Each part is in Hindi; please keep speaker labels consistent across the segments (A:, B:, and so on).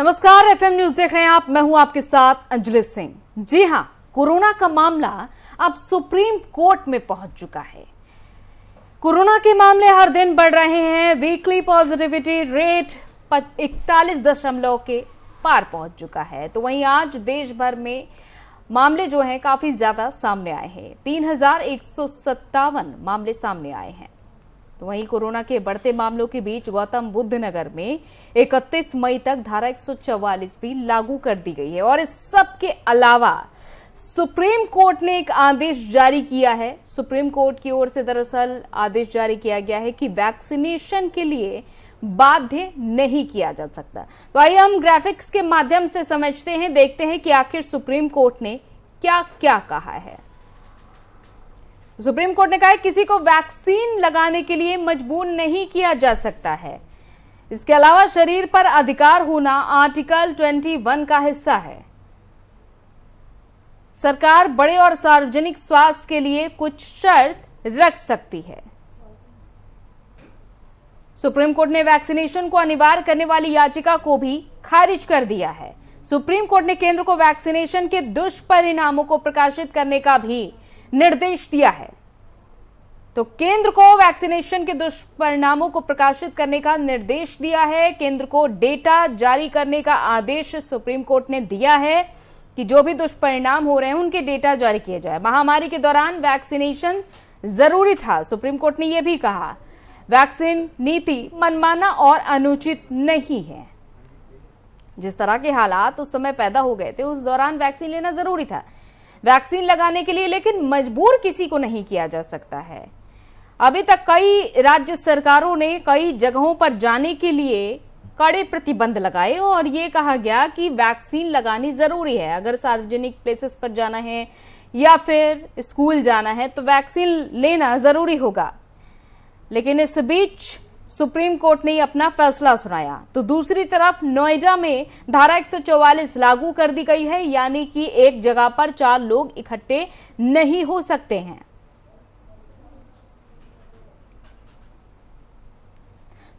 A: नमस्कार, एफएम न्यूज देख रहे हैं आप। मैं हूं आपके साथ अंजलि सिंह। जी हां, कोरोना का मामला अब सुप्रीम कोर्ट में पहुंच चुका है। कोरोना के मामले हर दिन बढ़ रहे हैं। वीकली पॉजिटिविटी रेट 41 के पार पहुंच चुका है। तो वहीं आज देश भर में मामले जो हैं काफी ज्यादा सामने आए हैं। 3157 मामले सामने आए हैं। तो वहीं कोरोना के बढ़ते मामलों के बीच गौतम बुद्ध नगर में 31 मई तक धारा 144 भी लागू कर दी गई है। और इस सब के अलावा सुप्रीम कोर्ट ने एक आदेश जारी किया है। सुप्रीम कोर्ट की ओर से दरअसल आदेश जारी किया गया है कि वैक्सीनेशन के लिए बाध्य नहीं किया जा सकता। तो आइए हम ग्राफिक्स के माध्यम से समझते हैं, देखते हैं कि आखिर सुप्रीम कोर्ट ने क्या क्या कहा है। सुप्रीम कोर्ट ने कहा है किसी को वैक्सीन लगाने के लिए मजबूर नहीं किया जा सकता है। इसके अलावा शरीर पर अधिकार होना आर्टिकल 21 का हिस्सा है। सरकार बड़े और सार्वजनिक स्वास्थ्य के लिए कुछ शर्त रख सकती है। सुप्रीम कोर्ट ने वैक्सीनेशन को अनिवार्य करने वाली याचिका को भी खारिज कर दिया है। सुप्रीम कोर्ट ने केंद्र को वैक्सीनेशन के दुष्परिणामों को प्रकाशित करने का भी निर्देश दिया है। तो केंद्र को वैक्सीनेशन के दुष्परिणामों को प्रकाशित करने का निर्देश दिया है। केंद्र को डेटा जारी करने का आदेश सुप्रीम कोर्ट ने दिया है कि जो भी दुष्परिणाम हो रहे हैं उनके डेटा जारी किए जाए। महामारी के दौरान वैक्सीनेशन जरूरी था। सुप्रीम कोर्ट ने यह भी कहा वैक्सीन नीति मनमाना और अनुचित नहीं है। जिस तरह के हालात उस समय पैदा हो गए थे उस दौरान वैक्सीन लेना जरूरी था। वैक्सीन लगाने के लिए लेकिन मजबूर किसी को नहीं किया जा सकता है। अभी तक कई राज्य सरकारों ने कई जगहों पर जाने के लिए कड़े प्रतिबंध लगाए और ये कहा गया कि वैक्सीन लगानी जरूरी है। अगर सार्वजनिक प्लेसेस पर जाना है या फिर स्कूल जाना है तो वैक्सीन लेना जरूरी होगा। लेकिन इस बीच सुप्रीम कोर्ट ने अपना फैसला सुनाया। तो दूसरी तरफ नोएडा में धारा 144 लागू कर दी गई है, यानी कि एक जगह पर 4 लोग इकट्ठे नहीं हो सकते हैं।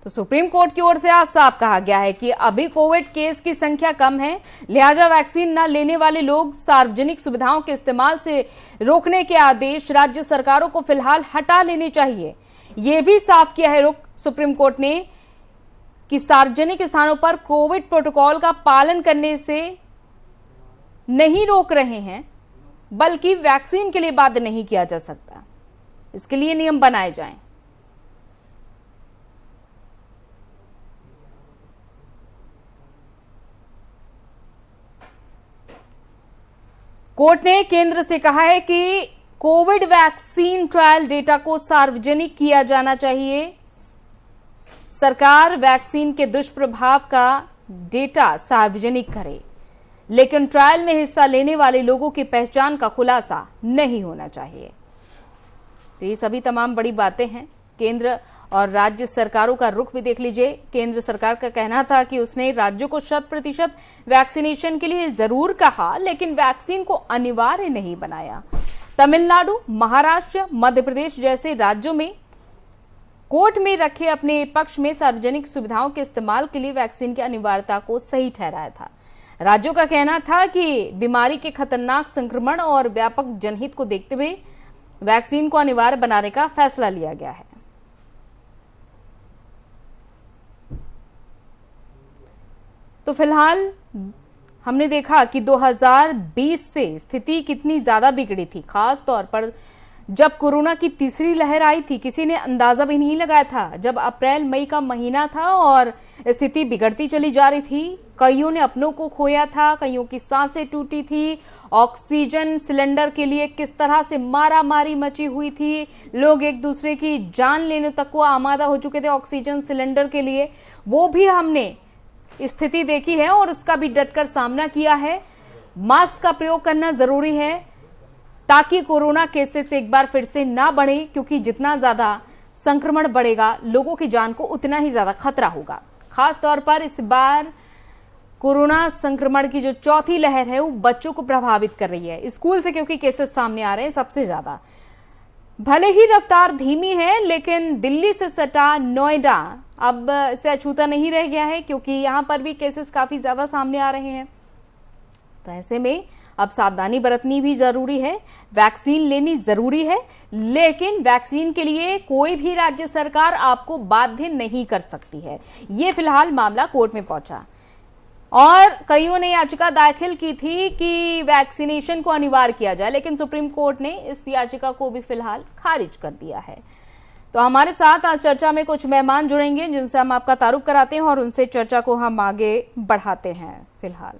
A: तो सुप्रीम कोर्ट की ओर से आज साफ कहा गया है कि अभी कोविड केस की संख्या कम है, लिहाजा वैक्सीन न लेने वाले लोग सार्वजनिक सुविधाओं के इस्तेमाल से रोकने के आदेश राज्य सरकारों को फिलहाल हटा लेने चाहिए। यह भी साफ किया है सुप्रीम कोर्ट ने कि सार्वजनिक स्थानों पर कोविड प्रोटोकॉल का पालन करने से नहीं रोक रहे हैं, बल्कि वैक्सीन के लिए बाध्य नहीं किया जा सकता। इसके लिए नियम बनाए जाएं। कोर्ट ने केंद्र से कहा है कि कोविड वैक्सीन ट्रायल डेटा को सार्वजनिक किया जाना चाहिए। सरकार वैक्सीन के दुष्प्रभाव का डेटा सार्वजनिक करे, लेकिन ट्रायल में हिस्सा लेने वाले लोगों की पहचान का खुलासा नहीं होना चाहिए। तो ये सभी तमाम बड़ी बातें हैं। केंद्र और राज्य सरकारों का रुख भी देख लीजिए। केंद्र सरकार का कहना था कि उसने राज्यों को 100% वैक्सीनेशन के लिए जरूर कहा, लेकिन वैक्सीन को अनिवार्य नहीं बनाया। तमिलनाडु, महाराष्ट्र, मध्य प्रदेश जैसे राज्यों में कोर्ट में रखे अपने पक्ष में सार्वजनिक सुविधाओं के इस्तेमाल के लिए वैक्सीन की अनिवार्यता को सही ठहराया था। राज्यों का कहना था कि बीमारी के खतरनाक संक्रमण और व्यापक जनहित को देखते हुए वैक्सीन को अनिवार्य बनाने का फैसला लिया गया है। तो फिलहाल हमने देखा कि 2020 से स्थिति कितनी ज्यादा बिगड़ी थी। खास तौर पर जब कोरोना की तीसरी लहर आई थी, किसी ने अंदाजा भी नहीं लगाया था। जब अप्रैल मई का महीना था और स्थिति बिगड़ती चली जा रही थी। कईयों ने अपनों को खोया था, कईयों की सांसें टूटी थी। ऑक्सीजन सिलेंडर के लिए किस तरह से मारामारी मची हुई थी। लोग एक दूसरे की जान लेने तक को आमादा हो चुके थे ऑक्सीजन सिलेंडर के लिए। वो भी हमने स्थिति देखी है और उसका भी डटकर सामना किया है। मास्क का प्रयोग करना जरूरी है ताकि कोरोना केसेस एक बार फिर से ना बढ़े, क्योंकि जितना ज्यादा संक्रमण बढ़ेगा लोगों की जान को उतना ही ज्यादा खतरा होगा। खास तौर पर इस बार कोरोना संक्रमण की जो चौथी लहर है वो बच्चों को प्रभावित कर रही है। स्कूल से क्योंकि केसेस सामने आ रहे हैं सबसे ज्यादा। भले ही रफ्तार धीमी है, लेकिन दिल्ली से सटा नोएडा अब इसे अछूता नहीं रह गया है, क्योंकि यहां पर भी केसेस काफी ज्यादा सामने आ रहे हैं। तो ऐसे में अब सावधानी बरतनी भी जरूरी है, वैक्सीन लेनी जरूरी है, लेकिन वैक्सीन के लिए कोई भी राज्य सरकार आपको बाध्य नहीं कर सकती है। ये फिलहाल मामला कोर्ट में पहुंचा और कईयों ने याचिका दाखिल की थी कि वैक्सीनेशन को अनिवार्य किया जाए, लेकिन सुप्रीम कोर्ट ने इस याचिका को भी फिलहाल खारिज कर दिया है। तो हमारे साथ आज चर्चा में कुछ मेहमान जुड़ेंगे जिनसे हम आपका तारुफ कराते हैं और उनसे चर्चा को हम आगे बढ़ाते हैं। फिलहाल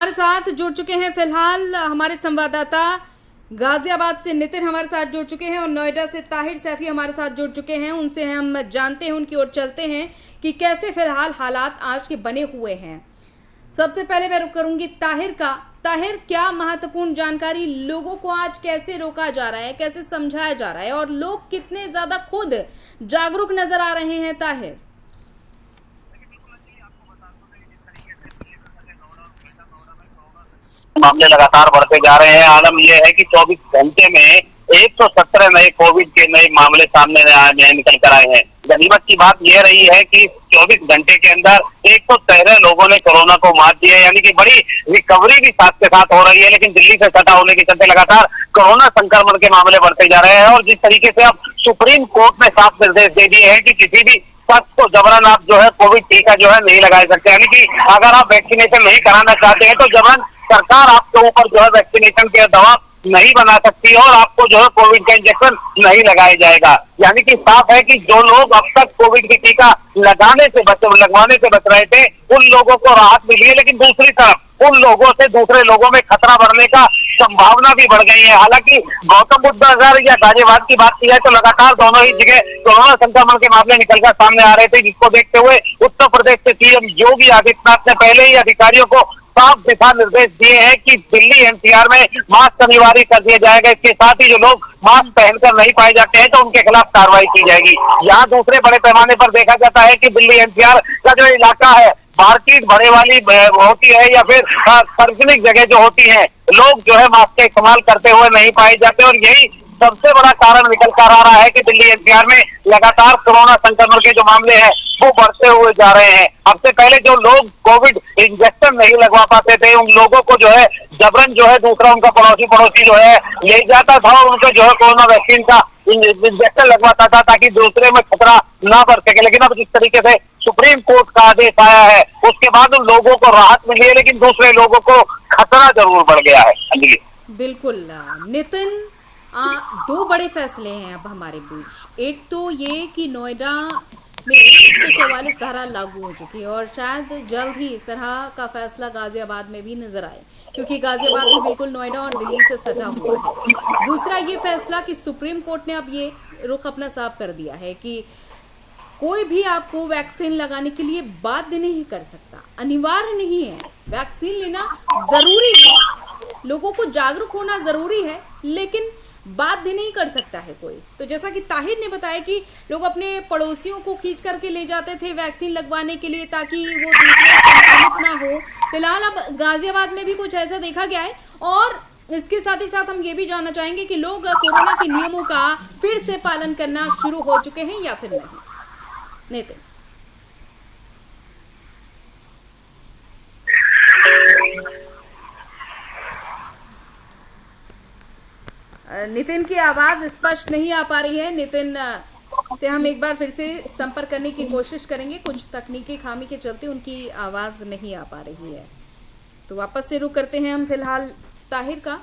A: हमारे साथ जुड़ चुके हैं फिलहाल हमारे संवाददाता गाजियाबाद से नितिन हमारे साथ जुड़ चुके हैं और नोएडा से ताहिर सैफी हमारे साथ जुड़ चुके हैं। उनसे हम जानते हैं, उनकी ओर चलते हैं कि कैसे फिलहाल हालात आज के बने हुए हैं। सबसे पहले मैं रुक करूंगी ताहिर का। ताहिर, क्या महत्वपूर्ण जानकारी, लोगों को आज कैसे रोका जा रहा है, कैसे समझाया जा रहा है और लोग कितने ज्यादा खुद जागरूक नजर आ रहे हैं? ताहिर,
B: मामले लगातार बढ़ते जा रहे हैं। आलम यह है कि 24 घंटे में 117 नए कोविड के नए मामले सामने निकल कर आए हैं। गनीमत की बात यह रही है कि 24 घंटे के अंदर 113 लोगों ने कोरोना को मात दिया, यानी कि बड़ी रिकवरी भी साथ के साथ हो रही है। लेकिन दिल्ली से सटा होने के चलते लगातार कोरोना संक्रमण के मामले बढ़ते जा रहे हैं और जिस तरीके से अब सुप्रीम कोर्ट ने साफ निर्देश दे दिए हैं कि किसी भी शख्स को जबरन आप जो है कोविड टीका जो है नहीं लगा सकते, यानी कि अगर आप वैक्सीनेशन नहीं कराना चाहते हैं तो जबरन सरकार आपके ऊपर जो है वैक्सीनेशन के दबाव नहीं बना सकती और आपको जो है कोविड का इंजेक्शन नहीं लगाया जाएगा। यानी कि साफ है कि जो लोग अब तक कोविड की टीका लगवाने से बच रहे थे उन लोगों को राहत मिली है, लेकिन दूसरी तरफ उन लोगों से दूसरे लोगों में खतरा बढ़ने का संभावना भी बढ़ गई है। हालांकि गौतम बुद्ध नगर या गाजियाबाद की बात की जाए तो लगातार दोनों ही जगह कोरोना संक्रमण के मामले निकलकर सामने आ रहे थे, जिसको देखते हुए उत्तर प्रदेश के सीएम योगी आदित्यनाथ ने पहले ही अधिकारियों को साफ दिशा निर्देश दिए हैं कि दिल्ली एनसीआर में मास्क अनिवार्य कर दिया जाएगा। इसके साथ ही जो लोग मास्क पहनकर नहीं पाए जाते हैं तो उनके खिलाफ कार्रवाई की जाएगी। यहाँ दूसरे बड़े पैमाने पर देखा जाता है कि दिल्ली एनसीआर का जो इलाका है, मार्केट भरे वाली होती है या फिर सार्वजनिक जगह जो होती है, लोग जो है मास्क का इस्तेमाल करते हुए नहीं पाए जाते और यही सबसे बड़ा कारण निकल कर आ रहा है कि दिल्ली एनसीआर में लगातार कोरोना संक्रमण के जो मामले हैं वो बढ़ते हुए जा रहे हैं। अब से पहले जो लोग कोविड इंजेक्शन नहीं लगवा पाते थे उन लोगों को जो है जबरन जो है दूसरा उनका पड़ोसी जो है ले जाता था और उनको जो है कोरोना वैक्सीन का इंजेक्शन लगवाता था ताकि दूसरे में खतरा ना बढ़ सके। लेकिन अब जिस तरीके से सुप्रीम कोर्ट का आदेश आया है उसके बाद उन लोगों को राहत मिली है, लेकिन दूसरे लोगों को खतरा जरूर बढ़ गया है।
A: बिल्कुल नितिन, दो बड़े फैसले हैं अब हमारे बीच। एक तो ये कि नोएडा में 144 धारा लागू हो चुकी है और शायद जल्द ही इस तरह का फैसला गाजियाबाद में भी नजर आए, क्योंकि गाजियाबाद भी बिल्कुल नोएडा और दिल्ली से सटा हुआ है। दूसरा ये फैसला कि सुप्रीम कोर्ट ने अब ये रुख अपना साफ कर दिया है कि कोई भी आपको वैक्सीन लगाने के लिए बाध्य नहीं कर सकता, अनिवार्य नहीं है, वैक्सीन लेना जरूरी है, लोगों को जागरूक होना जरूरी है, लेकिन बाध्य नहीं कर सकता है कोई। तो जैसा कि ताहिर ने बताया कि लोग अपने पड़ोसियों को खींच करके ले जाते थे वैक्सीन लगवाने के लिए ताकि वो दूसरे संक्रमित ना हो। फिलहाल अब गाजियाबाद में भी कुछ ऐसा देखा गया है और इसके साथ ही साथ हम ये भी जानना चाहेंगे कि लोग कोरोना के नियमों का फिर से पालन करना शुरू हो चुके हैं या फिर नहीं। नितिन, नितिन की आवाज स्पष्ट नहीं आ पा रही है। नितिन से हम एक बार फिर से संपर्क करने की कोशिश करेंगे, कुछ तकनीकी खामी के चलते उनकी आवाज नहीं आ पा रही है। तो वापस से रुक करते हैं हम फिलहाल ताहिर का,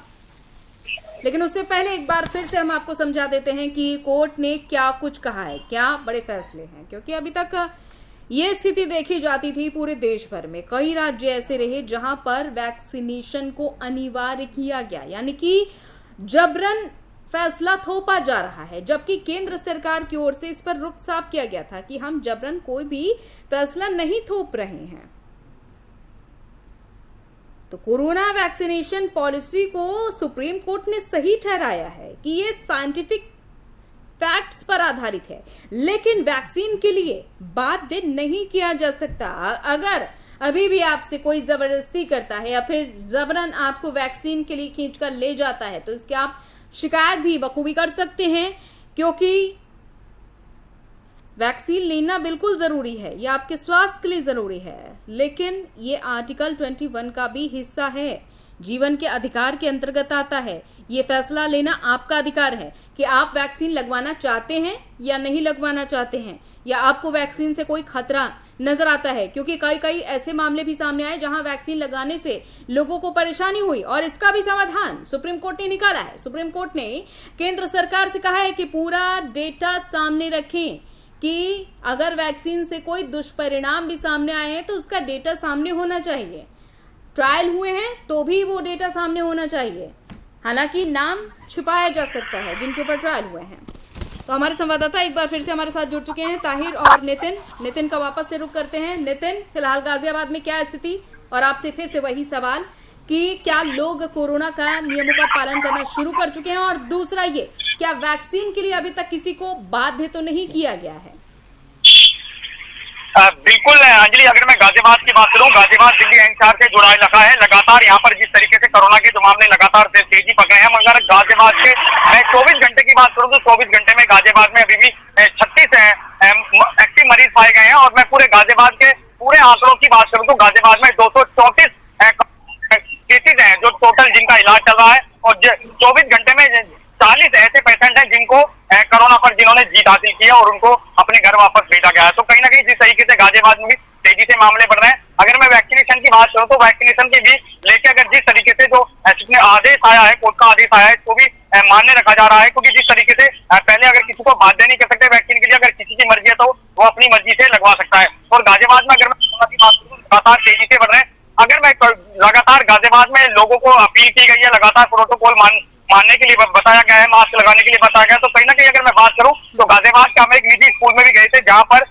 A: लेकिन उससे पहले एक बार फिर से हम आपको समझा देते हैं कि कोर्ट ने क्या कुछ कहा है, क्या बड़े फैसले हैं, क्योंकि अभी तक ये स्थिति देखी जाती थी पूरे देश भर में। कई राज्य ऐसे रहे जहां पर वैक्सीनेशन को अनिवार्य किया गया, यानी कि जबरन फैसला थोपा जा रहा है, जबकि केंद्र सरकार की ओर से इस पर रुख साफ किया गया था कि हम जबरन कोई भी फैसला नहीं थोप रहे हैं। तो कोरोना वैक्सीनेशन पॉलिसी को सुप्रीम कोर्ट ने सही ठहराया है कि ये साइंटिफिक फैक्ट्स पर आधारित है, लेकिन वैक्सीन के लिए बाध्य नहीं किया जा सकता। अगर अभी भी आपसे कोई जबरदस्ती करता है या फिर जबरन आपको वैक्सीन के लिए खींचकर ले जाता है तो इसकी आप शिकायत भी बखूबी कर सकते हैं, क्योंकि वैक्सीन लेना बिल्कुल जरूरी है, यह आपके स्वास्थ्य के लिए जरूरी है, लेकिन ये आर्टिकल 21 का भी हिस्सा है, जीवन के अधिकार के अंतर्गत आता है। ये फैसला लेना आपका अधिकार है कि आप वैक्सीन लगवाना चाहते हैं या नहीं लगवाना चाहते हैं, या आपको वैक्सीन से कोई खतरा नजर आता है, क्योंकि कई ऐसे मामले भी सामने आए जहां वैक्सीन लगाने से लोगों को परेशानी हुई और इसका भी समाधान सुप्रीम कोर्ट ने निकाला है। सुप्रीम कोर्ट ने केंद्र सरकार से कहा है कि पूरा डेटा सामने रखें कि अगर वैक्सीन से कोई दुष्परिणाम भी सामने आए हैं तो उसका डेटा सामने होना चाहिए। ट्रायल हुए हैं तो भी वो डेटा सामने होना चाहिए, हालांकि नाम छुपाया जा सकता है जिनके ऊपर ट्रायल हुए हैं। तो हमारे संवाददाता एक बार फिर से हमारे साथ जुड़ चुके हैं, ताहिर और नितिन का वापस से रुख करते हैं। नितिन, फिलहाल गाजियाबाद में क्या स्थिति, और आपसे फिर से वही सवाल कि क्या लोग कोरोना का नियमों का पालन करना शुरू कर चुके हैं, और दूसरा ये, क्या वैक्सीन के लिए अभी तक किसी को बाध्य तो नहीं किया गया है?
C: बिल्कुल अंजलि, अगर मैं गाजियाबाद की बात करूं, गाजियाबाद दिल्ली एनसीआर से जुड़ा इलाका है। लगातार यहाँ पर जिस तरीके से कोरोना के जो मामले लगातार तेजी पकड़े हैं, मगर गाजियाबाद के मैं 24 घंटे की बात करूं तो 24 घंटे में गाजियाबाद में अभी भी 36 एक्टिव मरीज पाए गए हैं। और मैं पूरे गाजियाबाद के पूरे आंकड़ों की बात करूं तो गाजियाबाद में 234 केसेज हैं जो टोटल जिनका इलाज चल रहा है, और 24 घंटे में 40 ऐसे पेशेंट हैं जिनको कोरोना पर जिन्होंने जीत हासिल की है और उनको अपने घर वापस भेजा गया है। तो कहीं ना कहीं जिस तरीके से गाजियाबाद में भी तेजी से मामले बढ़ रहे हैं। अगर मैं वैक्सीनेशन की बात करूं तो वैक्सीनेशन की भी लेके अगर जिस तरीके से जो आदेश आया है, कोर्ट का आदेश आया है, इसको भी मान्य रखा जा रहा है, क्योंकि जिस तरीके से पहले अगर किसी को बाध्य नहीं कर सकते वैक्सीन के लिए, अगर किसी की मर्जी है तो वो अपनी मर्जी से लगवा सकता है। और गाजियाबाद में अगर मैं कोरोना की बात करूं लगातार तेजी से बढ़ रहे हैं। अगर मैं लगातार गाजियाबाद में लोगों को अपील की गई है, लगातार प्रोटोकॉल मानने के लिए बताया गया है, मास्क लगाने के लिए बताया गया है। तो कहीं ना कहीं अगर मैं बात करूं तो गाजियाबाद के हम एक निजी स्कूल में भी गए थे, जहां पर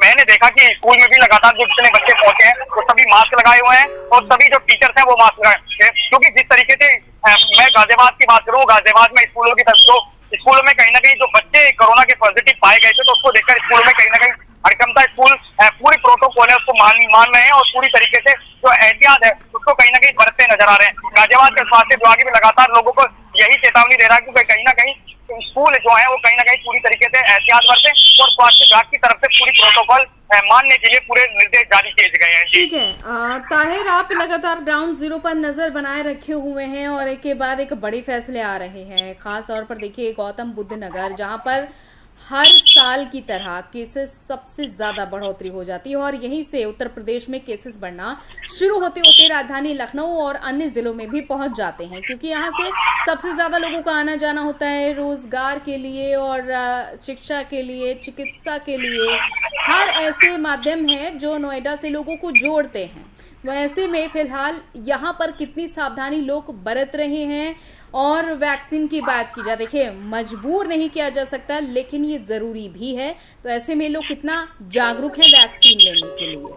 C: मैंने देखा कि स्कूल में भी लगातार जो जितने बच्चे पहुंचे हैं वो सभी मास्क लगाए हुए हैं, और सभी जो टीचर्स हैं वो मास्क लगाए हैं। क्योंकि जिस तरीके से मैं गाजियाबाद की बात करूं, गाजियाबाद में स्कूलों की तरफ जो स्कूलों में कहीं ना कहीं जो बच्चे कोरोना के पॉजिटिव पाए गए थे, तो उसको देखकर स्कूलों में कहीं ना कहीं हड़कंपा, स्कूल पूरी प्रोटोकॉल है उसको मान रहे हैं और पूरी तरीके से जो एहतियात है उसको कहीं ना कहीं बरतते नजर आ रहे हैं। गाजियाबाद के स्वास्थ्य विभाग भी लगातार लोगों को यही चेतावनी दे रहा है कि कहीं ना कहीं स्कूल जो है वो कहीं ना कहीं पूरी तरीके से एहतियात बरते, और स्वास्थ्य विभाग की तरफ से पूरी प्रोटोकॉल मानने के लिए पूरे निर्देश जारी किए गए हैं।
A: ठीक है ताहिर, आप लगातार ग्राउंड जीरो पर नजर बनाए रखे हुए हैं और एक के बाद एक बड़े फैसले आ रहे हैं। खास तौर पर देखिए गौतम बुद्ध नगर, जहां पर हर साल की तरह केसेस सबसे ज्यादा बढ़ोतरी हो जाती है, और यहीं से उत्तर प्रदेश में केसेस बढ़ना शुरू होते होते राजधानी लखनऊ और अन्य जिलों में भी पहुंच जाते हैं, क्योंकि यहाँ से सबसे ज्यादा लोगों का आना जाना होता है रोजगार के लिए और शिक्षा के लिए, चिकित्सा के लिए। हर ऐसे माध्यम है जो नोएडा से लोगों को जोड़ते हैं। वैसे में फिलहाल यहाँ पर कितनी सावधानी लोग बरत रहे हैं, और वैक्सीन की बात की जाए, देखिए मजबूर नहीं किया जा सकता, लेकिन ये जरूरी भी है। तो ऐसे में लोग कितना जागरूक हैं वैक्सीन लेने के लिए?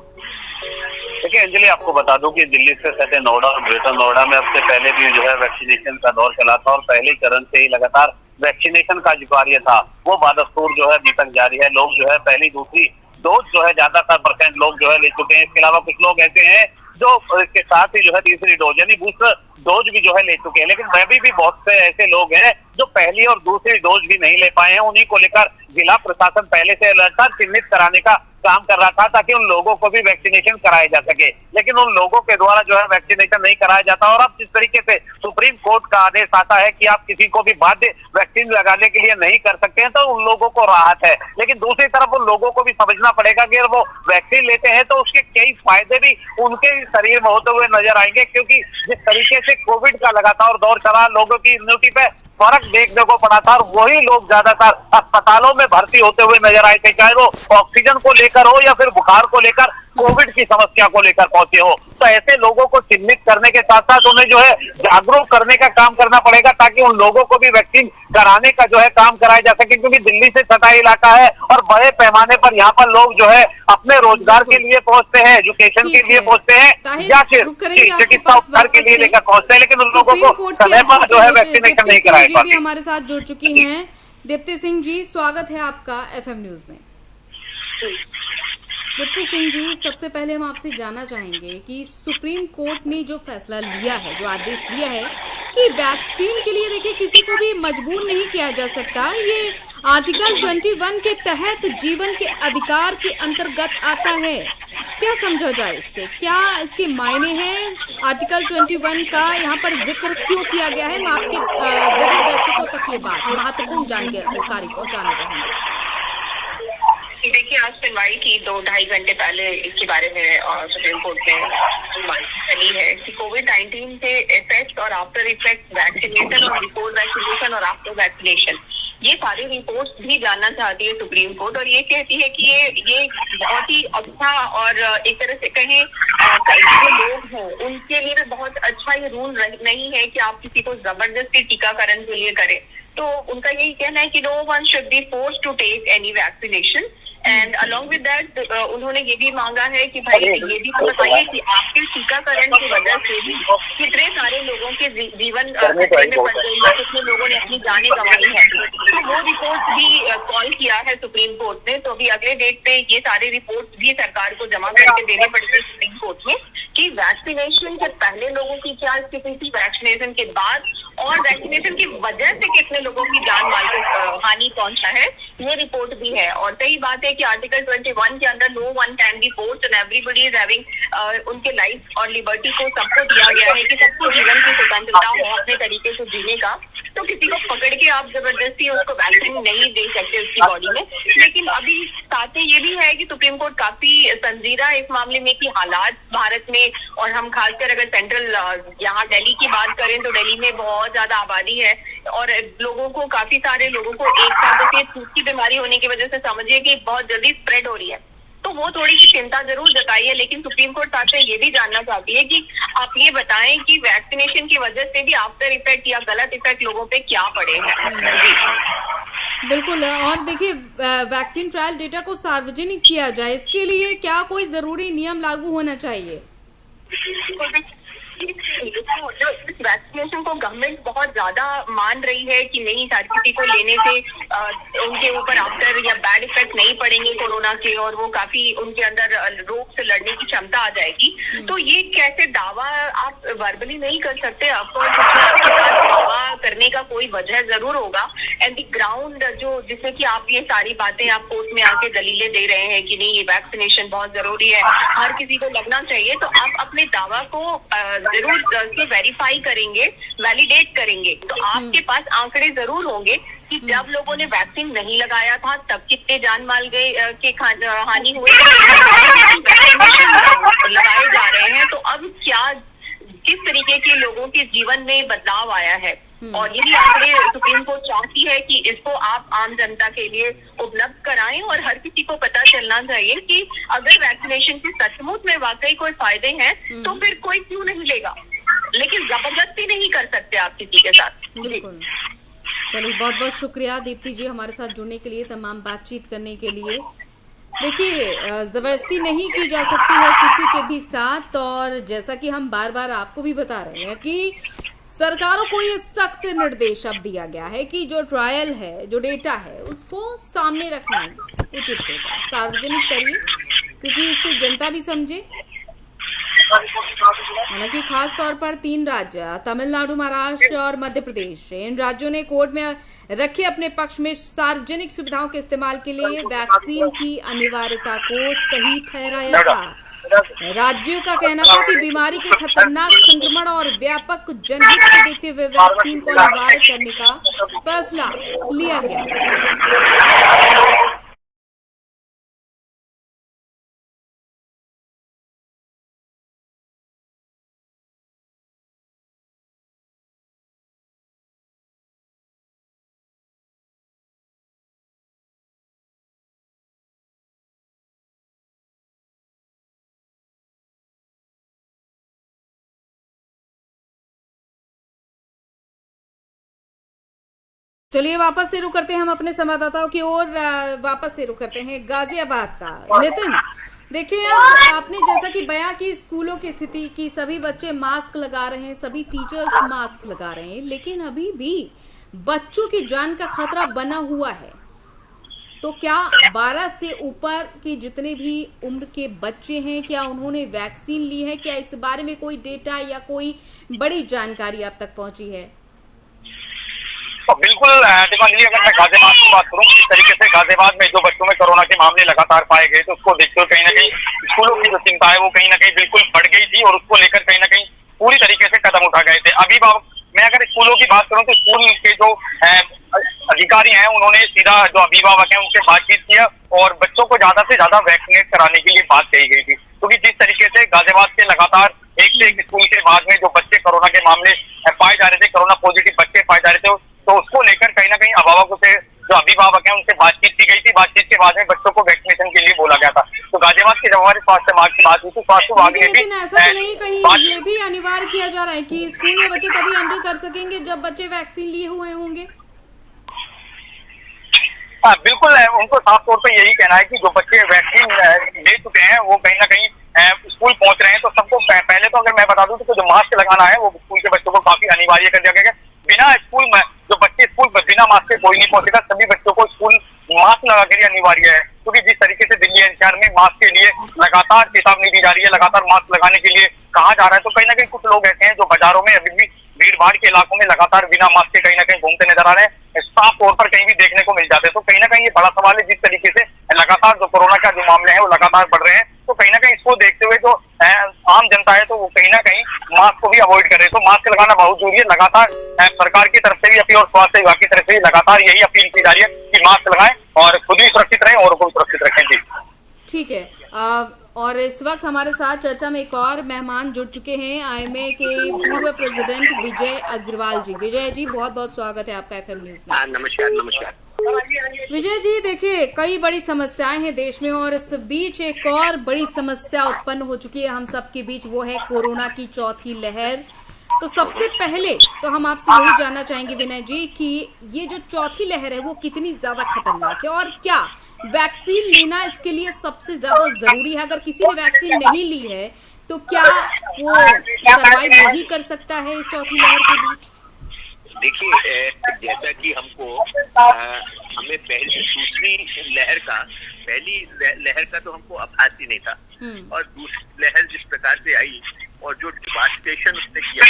B: देखिए अंजलि, आपको बता दूं कि दिल्ली से सटे नोएडा और ग्रेटर नोएडा में अब से पहले भी जो है वैक्सीनेशन का दौर चला था, और पहले चरण से ही लगातार वैक्सीनेशन का जो कार्य था वो बादस्तूर जो है अभी तक जारी है। लोग जो है पहली दूसरी डोज जो है ज्यादातर % लोग जो है ले चुके हैं। इसके अलावा कुछ लोग ऐसे हैं जो इसके साथ ही जो है तीसरी डोज यानी बूस्टर डोज भी जो है ले चुके हैं, लेकिन मैं भी बहुत से ऐसे लोग हैं जो पहली और दूसरी डोज भी नहीं ले पाए हैं। उन्हीं को लेकर जिला प्रशासन पहले से अलर्ट था, चिन्हित कराने का काम कर रहा था ताकि उन लोगों को भी वैक्सीनेशन कराया जा सके, लेकिन उन लोगों के द्वारा जो है वैक्सीनेशन नहीं कराया जाता। और अब जिस तरीके से सुप्रीम कोर्ट का आदेश आता है कि आप किसी को भी बाध्य वैक्सीन लगाने के लिए नहीं कर सकते हैं, तो उन लोगों को राहत है। लेकिन दूसरी तरफ उन लोगों को भी समझना पड़ेगा कि अगर वो वैक्सीन लेते हैं तो उसके कई फायदे भी उनके शरीर में होते हुए नजर आएंगे, क्योंकि जिस तरीके से कोविड का लगातार दौर चला, लोगों की इम्यूनिटी पे फर्क देखने को पड़ा था, और वही लोग ज्यादातर अस्पतालों में भर्ती होते हुए नजर आए थे, चाहे वो ऑक्सीजन को लेकर हो या फिर बुखार को लेकर, कोविड की समस्या को लेकर पहुंचे हो। तो ऐसे लोगों को चिन्हित करने के साथ साथ उन्हें जो है जागरूक करने का काम करना पड़ेगा, ताकि उन लोगों को भी वैक्सीन कराने का जो है काम कराया जा सके, क्योंकि दिल्ली से सटा इलाका है और बड़े पैमाने पर यहाँ पर लोग जो है अपने रोजगार के लिए पहुंचते हैं, एजुकेशन के लिए पहुंचते हैं, या फिर चिकित्सा उपचार के लिए लेकर पहुंचते हैं, लेकिन उन लोगों को समय पर जो है वैक्सीनेशन नहीं कराया।
A: हमारे साथ जुड़ चुकी हैं दीप्ति सिंह जी, स्वागत है आपका एफएम न्यूज में। दीप्ति सिंह जी, सबसे पहले हम आपसे जानना चाहेंगे कि सुप्रीम कोर्ट ने जो फैसला लिया है, जो आदेश दिया है कि वैक्सीन के लिए देखिए किसी को भी मजबूर नहीं किया जा सकता, ये आर्टिकल 21 के तहत जीवन के अधिकार के अंतर्गत आता है। क्या समझा जाए इससे, क्या इसके मायने हैं? आर्टिकल 21 का यहाँ पर जिक्र क्यों किया गया है? मैं आपके जरिए दर्शकों तक ये बात महत्वपूर्ण जानकारी पहुँचाना चाहूंगी।
D: देखिए, आज सुनवाई की 2-2.5 घंटे पहले इसके बारे में सुप्रीम कोर्ट ने सुनवाई चली है कि कोविड-19 के इफेक्ट और आफ्टर इफेक्ट वैक्सीनेशन और बिफोर वैक्सीनेशन और आफ्टर वैक्सीनेशन, ये सारी रिपोर्ट्स भी जानना चाहती है सुप्रीम कोर्ट। और ये कहती है कि ये बहुत ही अच्छा और एक तरह से कहें जो लोग हैं उनके लिए बहुत अच्छा ये रूल नहीं है कि आप किसी को जबरदस्ती टीकाकरण के लिए करें। तो उनका यही कहना है कि no one should be forced to take any vaccination. And along with that उन्होंने ये भी मांगा है कि भाई ये भी तो बताइए कि आपके टीकाकरण की वजह से भी कितने सारे लोगों के जीवन खतरे में पड़ गए हैं, कितने लोगों ने अपनी जानें गंवाई हैं। तो वो रिपोर्ट भी कॉल किया है सुप्रीम कोर्ट ने। तो अभी अगले डेट पे ये सारे रिपोर्ट भी सरकार को जमा करके देने पड़ेंगे सुप्रीम कोर्ट में कि वैक्सीनेशन से पहले लोगों की क्या स्थिति थी, वैक्सीनेशन के बाद, और वैक्सीनेशन की वजह से कितने लोगों की जान माल को हानि पहुंचा है, ये रिपोर्ट भी है। और सही बात है कि आर्टिकल 21 के अंदर no one can be forced and everybody is having उनके लाइफ और लिबर्टी को सबको दिया गया है कि सबको जीवन की स्वतंत्रता हो अपने तरीके से जीने का। तो किसी को पकड़ के आप जबरदस्ती उसको वैक्सीन नहीं दे सकते उसकी बॉडी में। लेकिन अभी साथ ही ये भी है कि सुप्रीम कोर्ट काफी संजीदा है इस मामले में कि हालात भारत में, और हम खासकर अगर सेंट्रल यहाँ दिल्ली की बात करें तो दिल्ली में बहुत ज्यादा आबादी है और लोगों को, काफी सारे लोगों को एक साथ जैसे छूत की बीमारी होने की वजह से समझिए कि बहुत जल्दी स्प्रेड हो रही है। तो वो थोड़ी सी चिंता जरूर जताई है। लेकिन सुप्रीम कोर्ट साथ में ये भी जानना चाहती है कि आप ये बताएं कि वैक्सीनेशन की वजह से भी आफ्टर इफेक्ट या गलत इफेक्ट लोगों पे क्या पड़े हैं।
A: बिल्कुल। और देखिए, वैक्सीन ट्रायल डेटा को सार्वजनिक किया जाए, इसके लिए क्या कोई जरूरी नियम लागू होना चाहिए?
D: वैक्सीनेशन को गवर्नमेंट बहुत ज्यादा मान रही है कि नहीं, हर किसी को लेने से उनके ऊपर आफ्टर या बैड इफेक्ट नहीं पड़ेंगे कोरोना के, और वो काफी उनके अंदर रोग से लड़ने की क्षमता आ जाएगी। तो ये कैसे दावा आप वर्बली नहीं कर सकते, आपको दावा करने का कोई वजह जरूर होगा। एंड द ग्राउंड जो जिससे कि आप ये सारी बातें आप कोर्ट में आके दलीलें दे रहे हैं कि नहीं ये वैक्सीनेशन बहुत जरूरी है, हर किसी को लगना चाहिए, तो आप अपने दावा को जरूर से वेरीफाई करेंगे, वैलिडेट करेंगे। तो आपके पास आंकड़े जरूर होंगे कि जब लोगों ने वैक्सीन नहीं लगाया था तब कितने जान माल गए के हानि हुए, लगाए जा रहे हैं तो अब क्या, किस तरीके के लोगों के जीवन में बदलाव आया है। और यही आंकड़े सुप्रीम कोर्ट चाहती है कि इसको आप आम जनता के लिए उपलब्ध कराएं और हर किसी को पता चलना चाहिए कि अगर वैक्सीनेशन के सचमुच में वाकई कोई फायदे हैं तो फिर कोई क्यों नहीं लेगा, लेकिन जबरदस्ती नहीं कर सकते आप किसी के साथ।
A: बिल्कुल। चलिए, बहुत बहुत शुक्रिया दीप्ति जी हमारे साथ जुड़ने के लिए, तमाम बातचीत करने के लिए। देखिए, जबरदस्ती नहीं की जा सकती है किसी के भी साथ, और जैसा कि हम बार बार आपको भी बता रहे हैं कि सरकारों को ये सख्त निर्देश अब दिया गया है कि जो ट्रायल है, जो डेटा है, उसको सामने रखना उचित होगा, सार्वजनिक करिए, क्योंकि इससे जनता भी समझे। हालांकि खास तौर पर 3 राज्य तमिलनाडु, महाराष्ट्र और मध्य प्रदेश, इन राज्यों ने कोर्ट में रखे अपने पक्ष में सार्वजनिक सुविधाओं के इस्तेमाल के लिए वैक्सीन की अनिवार्यता को सही ठहराया था। राज्यों का कहना था कि बीमारी के खतरनाक संक्रमण और व्यापक जनहित को देखते हुए वैक्सीन को अनिवार्य करने का फैसला लिया गया। चलिए, वापस से रुख करते हैं हम अपने संवाददाताओं की ओर, वापस से रुख करते हैं गाजियाबाद का। नितिन, देखिए, आपने जैसा कि बयां की स्कूलों की स्थिति की, सभी बच्चे मास्क लगा रहे हैं, सभी टीचर्स मास्क लगा रहे हैं, लेकिन अभी भी बच्चों की जान का खतरा बना हुआ है, तो क्या 12 से ऊपर के जितने भी उम्र के बच्चे हैं, क्या उन्होंने वैक्सीन ली है? क्या इस बारे में कोई डेटा या कोई बड़ी जानकारी आप तक पहुंची है?
C: तो बिल्कुल दीपांजलि, अगर मैं गाजियाबाद की बात करूं, इस तरीके से गाजियाबाद में जो बच्चों में कोरोना के मामले लगातार पाए गए, तो उसको देखते हुए कहीं ना कहीं स्कूलों की जो चिंता है वो कहीं ना कहीं बिल्कुल बढ़ गई थी और उसको लेकर कहीं ना कहीं पूरी तरीके से कदम उठा गए थे। अभिभावक, मैं अगर स्कूलों की बात करूं तो स्कूल के जो अधिकारी हैं उन्होंने सीधा जो अभिभावक हैं उनसे बातचीत किया और बच्चों को ज्यादा से ज्यादा वैक्सीनेट कराने के लिए बात कही गई थी, क्योंकि जिस तरीके से गाजियाबाद के लगातार एक से एक स्कूल के बाद में जो बच्चे कोरोना के मामले पाए जा रहे थे, कोरोना पॉजिटिव बच्चे पाए जा रहे थे, तो उसको लेकर कहीं ना कहीं अभिभावकों से जो अभिभावक हैं उनसे बातचीत की गई थी। बातचीत के बाद में बच्चों को वैक्सीनेशन के लिए बोला गया था। तो गाजियाबाद के जब हमारे स्वास्थ्य विभाग की बात हुई तो स्वास्थ्य विभाग ने भी
A: लेकिन ऐसा तो नहीं कहीं ये भी अनिवार्य किया जा रहा है कि स्कूल में बच्चे तभी एंटर कर सकेंगे जब बच्चे वैक्सीन लिए हुए होंगे?
C: हाँ बिल्कुल, उनको साफ तौर पर यही कहना है कि जो बच्चे वैक्सीन ले चुके हैं वो कहीं ना कहीं स्कूल पहुंच रहे हैं। तो सबको पहले तो अगर मैं बता दूं तो जो मास्क लगाना है वो स्कूल के बच्चों को काफी अनिवार्य कर दिया गया है। बिना स्कूल में जो बच्चे स्कूल बिना मास्क के कोई नहीं पहुंचेगा, सभी बच्चों को स्कूल मास्क लगा कर अनिवार्य है, क्योंकि जिस तरीके से दिल्ली एनसीआर में मास्क के लिए लगातार चेतावनी दी जा रही है, लगातार मास्क लगाने के लिए कहा जा रहा है, तो कहीं ना कहीं कुछ लोग ऐसे हैं जो बाजारों में अभी भी भीड़ भाड़ के इलाकों में लगातार बिना मास्क के कहीं ना कहीं घूमते नजर आ रहे हैं, साफ तौर पर कहीं भी देखने को मिल जाते हैं। तो कहीं ना कहीं ये बड़ा सवाल है, जिस तरीके से लगातार जो कोरोना का जो मामले हैं वो लगातार बढ़ रहे हैं, तो कहीं ना कहीं इसको देखते हुए जो आम जनता है तो वो कहीं ना कहीं मास्क को भी अवॉइड करे। तो मास्क लगाना बहुत जरूरी है। लगातार सरकार की तरफ से भी अपील और स्वास्थ्य विभाग की तरफ से भी लगातार यही अपील की जा रही है कि मास्क लगाएं और खुद भी सुरक्षित रहें और को सुरक्षित रखें। जी
A: ठीक है। और इस वक्त हमारे साथ चर्चा में एक और मेहमान जुड़ चुके हैं, आईएमए के पूर्व प्रेसिडेंट विजय अग्रवाल जी। विजय जी, बहुत बहुत स्वागत है आपका एफएम न्यूज में।
B: नमस्कार। नमस्कार
A: विजय जी, देखिए कई बड़ी समस्याएं हैं देश में और इस बीच एक और बड़ी समस्या उत्पन्न हो चुकी है हम सबके बीच, वो है कोरोना की चौथी लहर। तो सबसे पहले तो हम आपसे यही जानना चाहेंगे विनय जी कि ये जो चौथी लहर है वो कितनी ज्यादा खतरनाक है और क्या वैक्सीन लेना इसके लिए सबसे ज्यादा जरूरी है? अगर किसी ने वैक्सीन नहीं ली है तो क्या वो सर्वाइव नहीं कर सकता है इस चौथी लहर के बीच?
E: देखिए, जैसा कि हमें पहली लहर का तो हमको आभास ही नहीं था और दूसरी लहर जिस प्रकार से आई और जो डिवास्टेशन उसने किया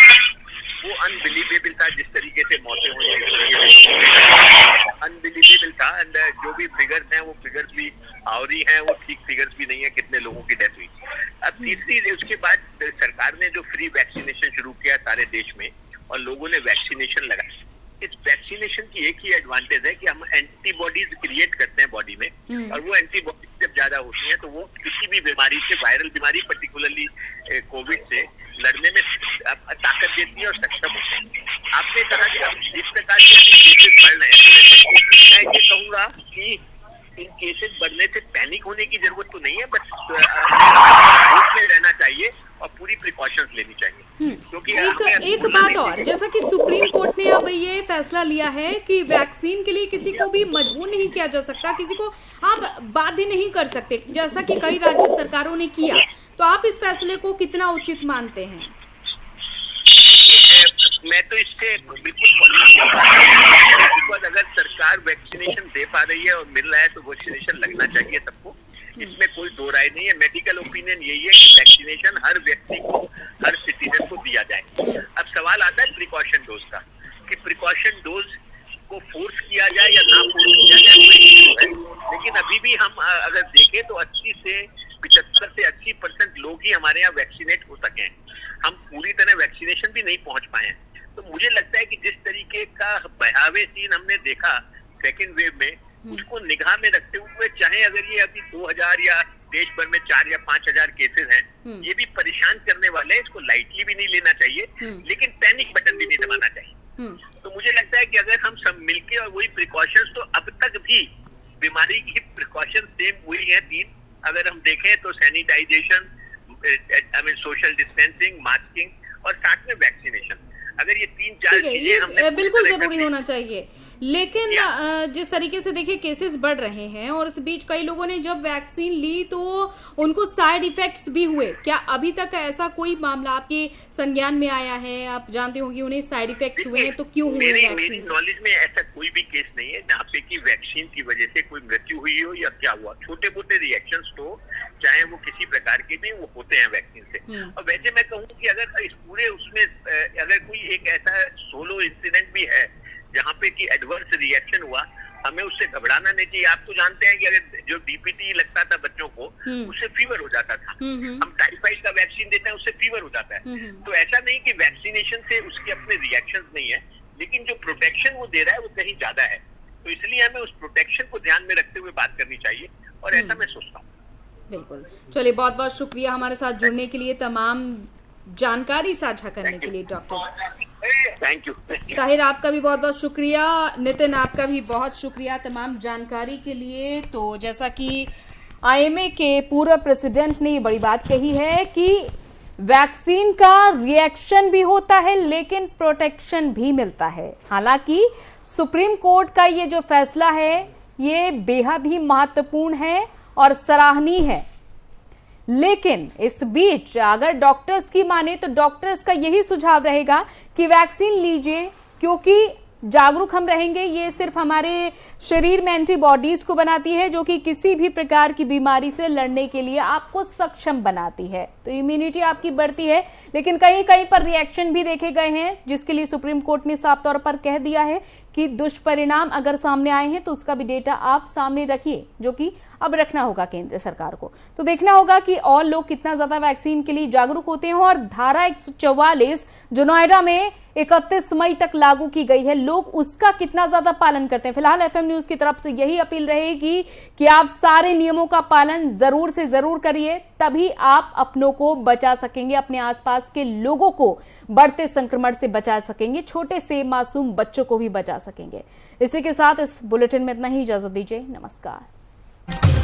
E: वो अनबिलीवेबल था। जिस तरीके से मौतें हुई अनबिलीवेबल था। एंड जो भी फिगर्स हैं वो फिगर्स भी आवरी हैं, वो ठीक फिगर्स भी नहीं है कितने लोगों की डेथ हुई। अब तीसरी, उसके बाद सरकार ने जो फ्री वैक्सीनेशन शुरू किया सारे देश में और लोगों ने वैक्सीनेशन लगाया। इस वैक्सीनेशन की एक ही एडवांटेज है कि हम एंटीबॉडीज क्रिएट करते हैं बॉडी में और वो एंटीबॉडीज जब ज्यादा होती हैं तो वो किसी भी बीमारी से, वायरल बीमारी पर्टिकुलरली कोविड से लड़ने में ताकत देती है और सक्षम होते हैं। आपने कहा कि हम जिस प्रकार से केसेस बढ़ रहे हैं, मैं ये कहूँगा कि इन केसेस बढ़ने से पैनिक होने की जरूरत तो नहीं है, बस होश में रहना चाहिए और पूरी प्रिकॉशंस लेनी चाहिए। क्योंकि
A: एक बात और, जैसा कि सुप्रीम कोर्ट ने अब ये फैसला लिया है कि वैक्सीन के लिए किसी को भी मजबूर नहीं किया जा सकता, किसी को आप बाध्य नहीं कर सकते, जैसा कि कई राज्य सरकारों ने किया। तो आप इस फैसले को कितना उचित मानते हैं?
E: मैं तो इससे बिल्कुल बिकॉज अगर सरकार वैक्सीनेशन दे पा रही है और मिल रहा है तो वैक्सीनेशन लगना चाहिए सबको, इसमें कोई दो राय नहीं है। मेडिकल ओपिनियन यही है कि वैक्सीनेशन हर व्यक्ति को, हर सिटीजन को दिया जाए। अब सवाल आता है प्रिकॉशन डोज का, कि प्रिकॉशन डोज को फोर्स किया जाए या ना फोर्स किया जाए, वो इशू है। लेकिन अभी भी हम अगर देखें तो 80 से 75 से 80% लोग ही हमारे यहाँ वैक्सीनेट हो सके हैं। हम पूरी तरह वैक्सीनेशन भी नहीं पहुंच पाए हैं। तो मुझे लगता है कि जिस तरीके का भयावह सीन हमने देखा सेकेंड वेव में, उसको निगाह में रखते हुए, चाहे अगर ये अभी 2000 या देश भर में 4 या 5000 केसेस हैं, ये भी परेशान करने वाले हैं, इसको लाइटली भी नहीं लेना चाहिए, लेकिन पैनिक बटन भी नहीं दबाना चाहिए। तो मुझे लगता है कि अगर हम सब मिलके और वही प्रिकॉशंस, तो अब तक भी बीमारी की प्रिकॉशन सेम वही है 3। अगर हम देखें तो सैनिटाइजेशन, सोशल डिस्टेंसिंग, मास्किंग और साथ में वैक्सीनेशन। अगर ये 3-4 चीजें हमने
A: बिल्कुल जरूरी होना चाहिए, लेकिन जिस तरीके से देखिए केसेस बढ़ रहे हैं और इस बीच कई लोगों ने जब वैक्सीन ली तो उनको साइड इफेक्ट्स भी हुए, क्या अभी तक ऐसा कोई मामला आपके संज्ञान में आया है? आप जानते हो कि उन्हें साइड इफेक्ट्स हुए हैं तो क्यों हुए?
E: मेरी नॉलेज में ऐसा कोई भी केस नहीं है जहाँ पे कि वैक्सीन की वजह से कोई मृत्यु हुई हो या क्या हुआ। छोटे मोटे रिएक्शंस तो चाहे वो किसी प्रकार के भी वो होते हैं वैक्सीन से। और वैसे मैं कहूँ कि अगर इस पूरे उसमें अगर कोई एक ऐसा सोलो इंसिडेंट भी है जहाँ पे कि एडवर्स रिएक्शन हुआ, हमें उससे घबराना नहीं चाहिए। आप तो जानते हैं कि अगर जो डीपीटी लगता था बच्चों को उससे फीवर हो जाता था, हम टाइफाइड का वैक्सीन देते हैं उससे फीवर हो जाता है। तो ऐसा नहीं कि वैक्सीनेशन से उसके अपने रिएक्शंस नहीं है, लेकिन जो प्रोटेक्शन वो दे रहा है वो कहीं ज्यादा है, तो इसलिए हमें उस प्रोटेक्शन को ध्यान में रखते हुए बात करनी चाहिए, और ऐसा मैं सोचता हूँ।
A: बिल्कुल, चलिए बहुत बहुत शुक्रिया हमारे साथ जुड़ने के लिए, तमाम जानकारी साझा करने के लिए डॉक्टर।
E: Thank you.
A: ताहिर आपका भी बहुत बहुत शुक्रिया, नितिन आपका भी बहुत शुक्रिया तमाम जानकारी के लिए। तो जैसा कि आईएमए के पूर्व प्रेसिडेंट ने ये बड़ी बात कही है कि वैक्सीन का रिएक्शन भी होता है लेकिन प्रोटेक्शन भी मिलता है। हालांकि सुप्रीम कोर्ट का ये जो फैसला है ये बेहद ही महत्वपूर्ण है और सराहनीय है, लेकिन इस बीच अगर डॉक्टर्स की माने तो डॉक्टर्स का यही सुझाव रहेगा कि वैक्सीन लीजिए, क्योंकि जागरूक हम रहेंगे, ये सिर्फ हमारे शरीर में एंटीबॉडीज को बनाती है जो कि किसी भी प्रकार की बीमारी से लड़ने के लिए आपको सक्षम बनाती है, तो इम्यूनिटी आपकी बढ़ती है। लेकिन कहीं कहीं पर रिएक्शन भी देखे गए हैं जिसके लिए सुप्रीम कोर्ट ने साफ तौर पर कह दिया है कि दुष्परिणाम अगर सामने आए हैं तो उसका भी डेटा आप सामने रखिए, जो कि अब रखना होगा केंद्र सरकार को। तो देखना होगा कि और लोग कितना ज्यादा वैक्सीन के लिए जागरूक होते हैं। और धारा 144 जो नोएडा में 31 मई तक लागू की गई है, लोग उसका कितना ज्यादा पालन करते हैं। फिलहाल एफएम न्यूज की तरफ से यही अपील रहेगी कि आप सारे नियमों का पालन जरूर से जरूर करिए, तभी आप अपनों को बचा सकेंगे, अपने आसपास के लोगों को बढ़ते संक्रमण से बचा सकेंगे, छोटे से मासूम बच्चों को भी बचा सकेंगे। इसी के साथ इस बुलेटिन में इतना ही, इजाजत दीजिए, नमस्कार।